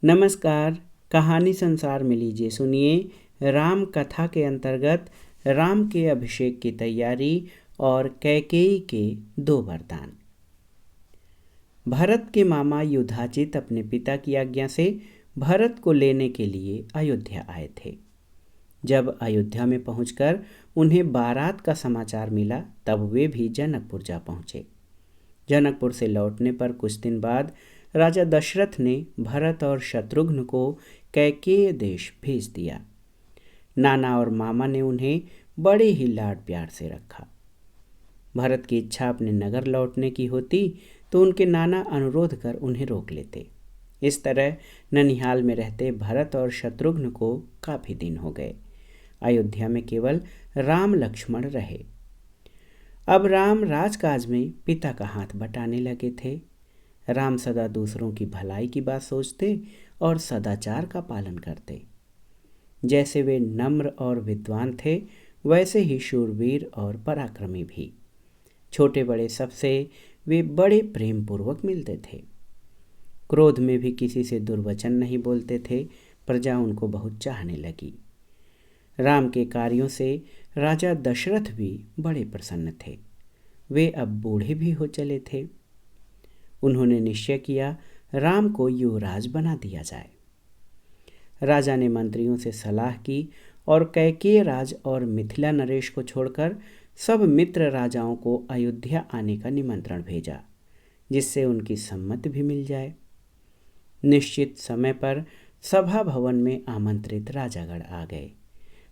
नमस्कार। कहानी संसार में लीजिए सुनिए राम कथा के अंतर्गत राम के अभिषेक की तैयारी और कैकेयी के दो वरदान। भरत के मामा युधाजित अपने पिता की आज्ञा से भरत को लेने के लिए अयोध्या आए थे। जब अयोध्या में पहुंचकर उन्हें बारात का समाचार मिला तब वे भी जनकपुर जा पहुंचे। जनकपुर से लौटने पर कुछ दिन बाद राजा दशरथ ने भरत और शत्रुघ्न को कैकेयी देश भेज दिया। नाना और मामा ने उन्हें बड़े ही लाड प्यार से रखा। भरत की इच्छा अपने नगर लौटने की होती तो उनके नाना अनुरोध कर उन्हें रोक लेते। इस तरह ननिहाल में रहते भरत और शत्रुघ्न को काफ़ी दिन हो गए। अयोध्या में केवल राम लक्ष्मण रहे। अब राम राजकाज में पिता का हाथ बटाने लगे थे। राम सदा दूसरों की भलाई की बात सोचते और सदाचार का पालन करते। जैसे वे नम्र और विद्वान थे वैसे ही शूरवीर और पराक्रमी भी। छोटे बड़े सबसे वे बड़े प्रेम पूर्वक मिलते थे। क्रोध में भी किसी से दुर्वचन नहीं बोलते थे। प्रजा उनको बहुत चाहने लगी। राम के कार्यों से राजा दशरथ भी बड़े प्रसन्न थे। वे अब बूढ़े भी हो चले थे। उन्होंने निश्चय किया राम को युवराज बना दिया जाए। राजा ने मंत्रियों से सलाह की और कैकेयी राज और मिथिला नरेश को छोड़कर सब मित्र राजाओं को अयोध्या आने का निमंत्रण भेजा, जिससे उनकी सम्मति भी मिल जाए। निश्चित समय पर सभा भवन में आमंत्रित राजागण आ गए।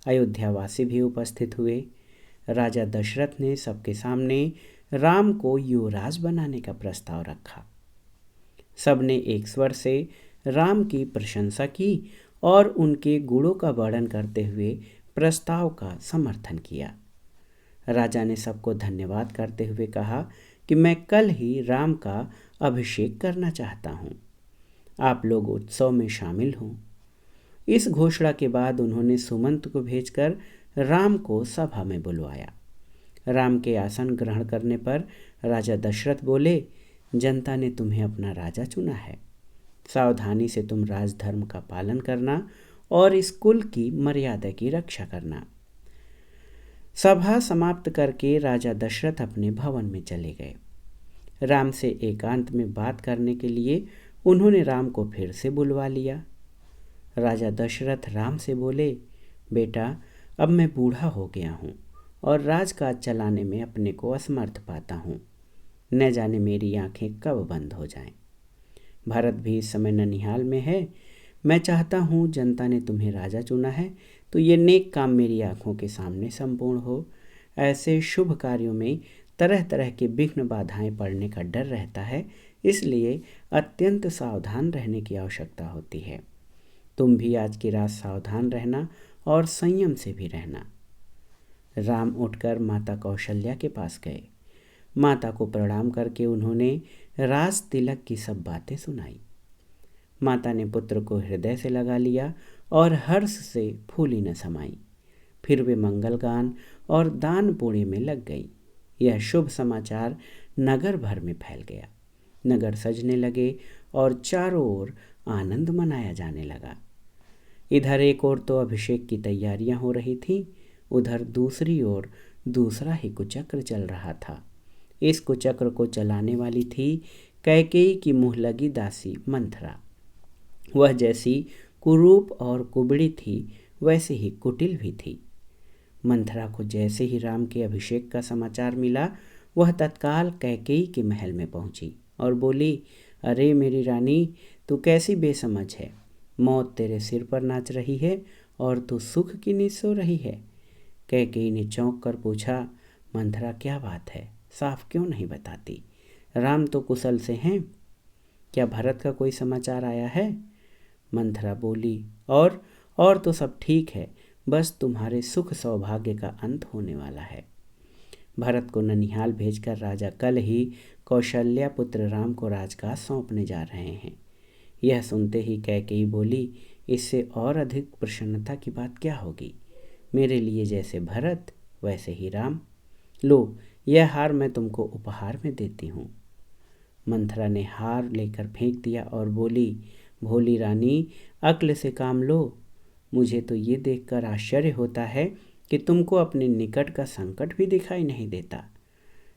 अयोध्यावासी भी उपस्थित हुए। राजा दशरथ ने सबके सामने राम को युवराज बनाने का प्रस्ताव रखा। सबने एक स्वर से राम की प्रशंसा की और उनके गुणों का वर्णन करते हुए प्रस्ताव का समर्थन किया। राजा ने सबको धन्यवाद करते हुए कहा कि मैं कल ही राम का अभिषेक करना चाहता हूँ। आप लोग उत्सव में शामिल हों। इस घोषणा के बाद उन्होंने सुमंत को भेजकर राम को सभा में बुलवाया। राम के आसन ग्रहण करने पर राजा दशरथ बोले, जनता ने तुम्हें अपना राजा चुना है। सावधानी से तुम राजधर्म का पालन करना और इस कुल की मर्यादा की रक्षा करना। सभा समाप्त करके राजा दशरथ अपने भवन में चले गए। राम से एकांत में बात करने के लिए उन्होंने राम को फिर से बुलवा लिया। राजा दशरथ राम से बोले, बेटा, अब मैं बूढ़ा हो गया हूँ और राजकाज चलाने में अपने को असमर्थ पाता हूँ। न जाने मेरी आंखें कब बंद हो जाएं। भरत भी इस समय ननिहाल में है। मैं चाहता हूँ जनता ने तुम्हें राजा चुना है तो ये नेक काम मेरी आंखों के सामने संपूर्ण हो। ऐसे शुभ कार्यों में तरह तरह के विघ्न बाधाएं पड़ने का डर रहता है, इसलिए अत्यंत सावधान रहने की आवश्यकता होती है। तुम भी आज की रात सावधान रहना और संयम से भी रहना। राम उठकर माता कौशल्या के पास गए। माता को प्रणाम करके उन्होंने राज तिलक की सब बातें सुनाई। माता ने पुत्र को हृदय से लगा लिया और हर्ष से फूली न समाई। फिर वे मंगलगान और दान पुण्य में लग गई। यह शुभ समाचार नगर भर में फैल गया। नगर सजने लगे और चारों ओर आनंद मनाया जाने लगा। इधर एक ओर तो अभिषेक की तैयारियां हो रही थीं, उधर दूसरी ओर दूसरा ही कुचक्र चल रहा था। इस कुचक्र को चलाने वाली थी कैकेयी की मुँह लगी दासी मंथरा। वह जैसी कुरूप और कुबड़ी थी वैसे ही कुटिल भी थी। मंथरा को जैसे ही राम के अभिषेक का समाचार मिला वह तत्काल कैकेयी के महल में पहुंची और बोली, अरे मेरी रानी, तू कैसी बेसमझ है। मौत तेरे सिर पर नाच रही है और तू सुख की नींद सो रही है। कैकेयी ने चौंक कर पूछा, मंथरा क्या बात है, साफ क्यों नहीं बताती? राम तो कुशल से हैं। क्या भरत का कोई समाचार आया है? मंथरा बोली, और तो सब ठीक है, बस तुम्हारे सुख सौभाग्य का अंत होने वाला है। भरत को ननिहाल भेजकर राजा कल ही कौशल्या पुत्र राम को राजकाज सौंपने जा रहे हैं। यह सुनते ही कैकेयी बोली, इससे और अधिक प्रसन्नता की बात क्या होगी। मेरे लिए जैसे भरत वैसे ही राम। लो, यह हार मैं तुमको उपहार में देती हूँ। मंथरा ने हार लेकर फेंक दिया और बोली, भोली रानी, अक्ल से काम लो। मुझे तो ये देखकर आश्चर्य होता है कि तुमको अपने निकट का संकट भी दिखाई नहीं देता।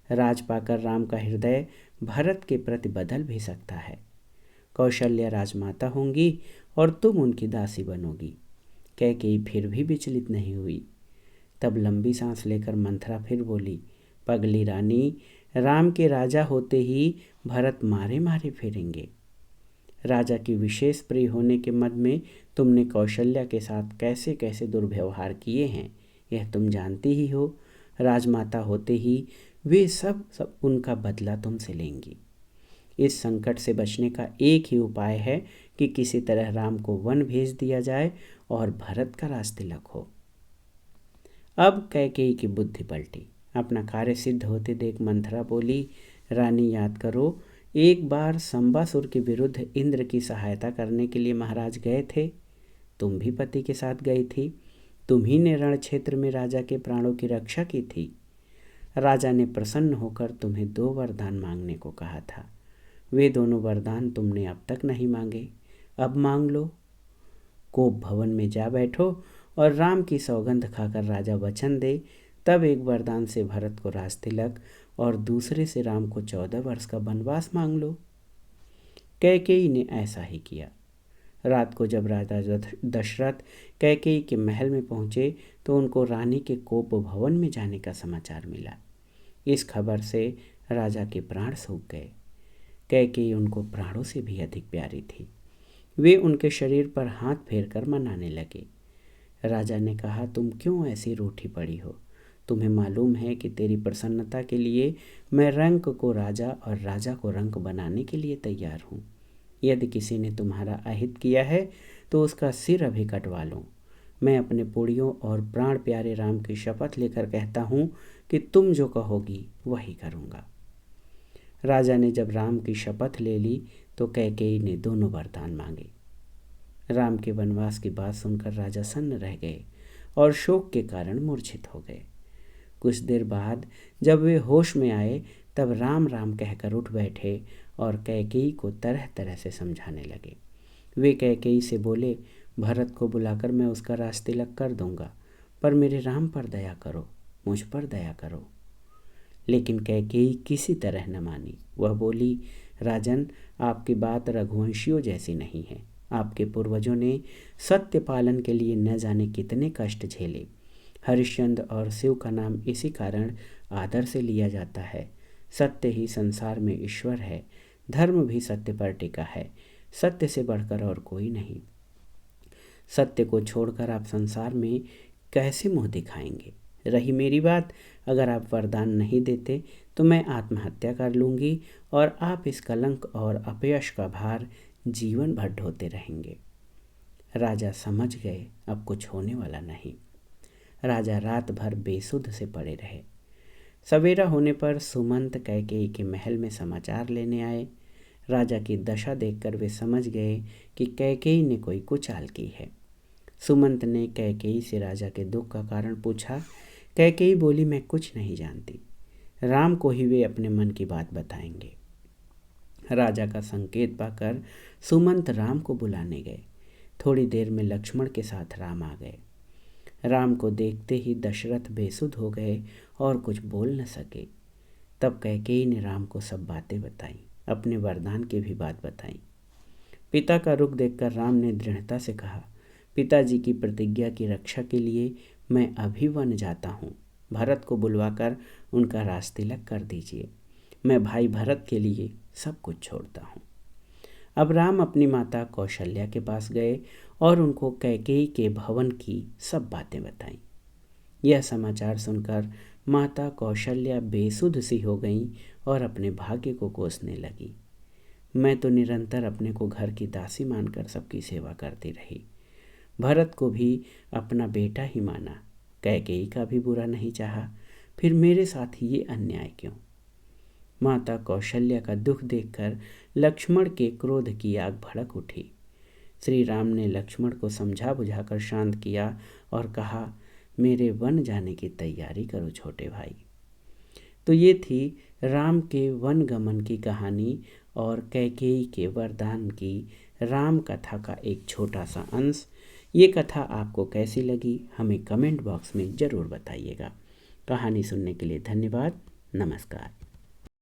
राज पाकर राम का हृदय भरत के प्रति बदल भी सकता है। कौशल्या राजमाता होंगी और तुम उनकी दासी बनोगी। कैकेयी फिर भी विचलित नहीं हुई। तब लंबी सांस लेकर मंथरा फिर बोली, पगली रानी, राम के राजा होते ही भरत मारे मारे फिरेंगे। राजा की विशेष प्रिय होने के मद में तुमने कौशल्या के साथ कैसे कैसे दुर्व्यवहार किए हैं यह तुम जानती ही हो। राजमाता होते ही वे सब उनका बदला तुमसे लेंगी। इस संकट से बचने का एक ही उपाय है कि किसी तरह राम को वन भेज दिया जाए और भरत का राजतिलक हो। अब कैकेयी की बुद्धि पलटी। अपना कार्य सिद्ध होते देख मंथरा बोली, रानी याद करो, एक बार संबासुर के विरुद्ध इंद्र की सहायता करने के लिए महाराज गए थे। तुम भी पति के साथ गई थी। तुम्ही ने रण क्षेत्र में राजा के प्राणों की रक्षा की थी। राजा ने प्रसन्न होकर तुम्हें 2 वरदान मांगने को कहा था। वे दोनों वरदान तुमने अब तक नहीं मांगे, अब मांग लो। कोप भवन में जा बैठो और राम की सौगंध खाकर राजा वचन दे, तब एक वरदान से भरत को राजतिलक और दूसरे से राम को 14 वर्ष का वनवास मांग लो। कैकेयी ने ऐसा ही किया। रात को जब राजा दशरथ कैकेयी के महल में पहुंचे तो उनको रानी के कोप भवन में जाने का समाचार मिला। इस खबर से राजा के प्राण सूख गए। कैकेयी उनको प्राणों से भी अधिक प्यारी थी। वे उनके शरीर पर हाथ फेरकर मनाने लगे। राजा ने कहा, तुम क्यों ऐसी रूठी पड़ी हो? तुम्हें मालूम है कि तेरी प्रसन्नता के लिए मैं रंक को राजा और राजा को रंक बनाने के लिए तैयार हूँ। यदि किसी ने तुम्हारा अहित किया है तो उसका सिर अभी कटवा लो। मैं अपने पुड़ियों और प्राण प्यारे राम की शपथ लेकर कहता हूँ कि तुम जो कहोगी वही करूँगा। राजा ने जब राम की शपथ ले ली तो कैकेयी ने दोनों वरदान मांगे। राम के वनवास की बात सुनकर राजा सन्न रह गए और शोक के कारण मूर्छित हो गए। कुछ देर बाद जब वे होश में आए तब राम राम कहकर उठ बैठे और कैकेयी को तरह तरह से समझाने लगे। वे कैकेयी से बोले, भरत को बुलाकर मैं उसका राजतिलक कर दूंगा, पर मेरे राम पर दया करो, मुझ पर दया करो। लेकिन कैकेयी किसी तरह न मानी। वह बोली, राजन, आपकी बात रघुवंशियों जैसी नहीं है। आपके पूर्वजों ने सत्य पालन के लिए न जाने कितने कष्ट झेले। हरिश्चंद्र और शिव का नाम इसी कारण आदर से लिया जाता है। सत्य ही संसार में ईश्वर है। धर्म भी सत्य पर टिका है। सत्य से बढ़कर और कोई नहीं। सत्य को छोड़कर आप संसार में कैसे मुँह दिखाएंगे? रही मेरी बात, अगर आप वरदान नहीं देते तो मैं आत्महत्या कर लूँगी और आप इस कलंक और अपयश का भार जीवन भर ढोते रहेंगे। राजा समझ गए अब कुछ होने वाला नहीं। राजा रात भर बेसुध से पड़े रहे। सवेरा होने पर सुमंत कैकेयी के महल में समाचार लेने आए। राजा की दशा देखकर वे समझ गए कि कैकेयी ने कोई कुचाल की है। सुमंत ने कैकेयी से राजा के दुख का कारण पूछा। कैकेयी बोली, मैं कुछ नहीं जानती। राम को ही वे अपने मन की बात बताएंगे। राजा का संकेत पाकर सुमंत राम को बुलाने गए। थोड़ी देर में लक्ष्मण के साथ राम आ गए। राम को देखते ही दशरथ बेसुध हो गए और कुछ बोल न सके। तब कैकेयी ने राम को सब बातें बताई, अपने वरदान की भी बात बताई। पिता का रुख देखकर राम ने दृढ़ता से कहा, पिताजी की प्रतिज्ञा की रक्षा के लिए मैं अभी वन जाता हूँ। भरत को बुलवाकर उनका राजतिलक कर दीजिए। मैं भाई भरत के लिए सब कुछ छोड़ता हूँ। अब राम अपनी माता कौशल्या के पास गए और उनको कैकेयी के भवन की सब बातें बताईं। यह समाचार सुनकर माता कौशल्या बेसुध सी हो गईं और अपने भाग्य को कोसने लगी। मैं तो निरंतर अपने को घर की दासी मानकर सबकी सेवा करती रही। भरत को भी अपना बेटा ही माना, कैकेयी का भी बुरा नहीं चाहा, फिर मेरे साथ ये अन्याय क्यों? माता कौशल्या का दुख देखकर लक्ष्मण के क्रोध की आग भड़क उठी। श्री राम ने लक्ष्मण को समझा बुझाकर शांत किया और कहा, मेरे वन जाने की तैयारी करो छोटे भाई। तो ये थी राम के वन गमन की कहानी और कैकेयी के वरदान की राम कथा का एक छोटा सा अंश। ये कथा आपको कैसी लगी हमें कमेंट बॉक्स में ज़रूर बताइएगा। कहानी सुनने के लिए धन्यवाद। नमस्कार।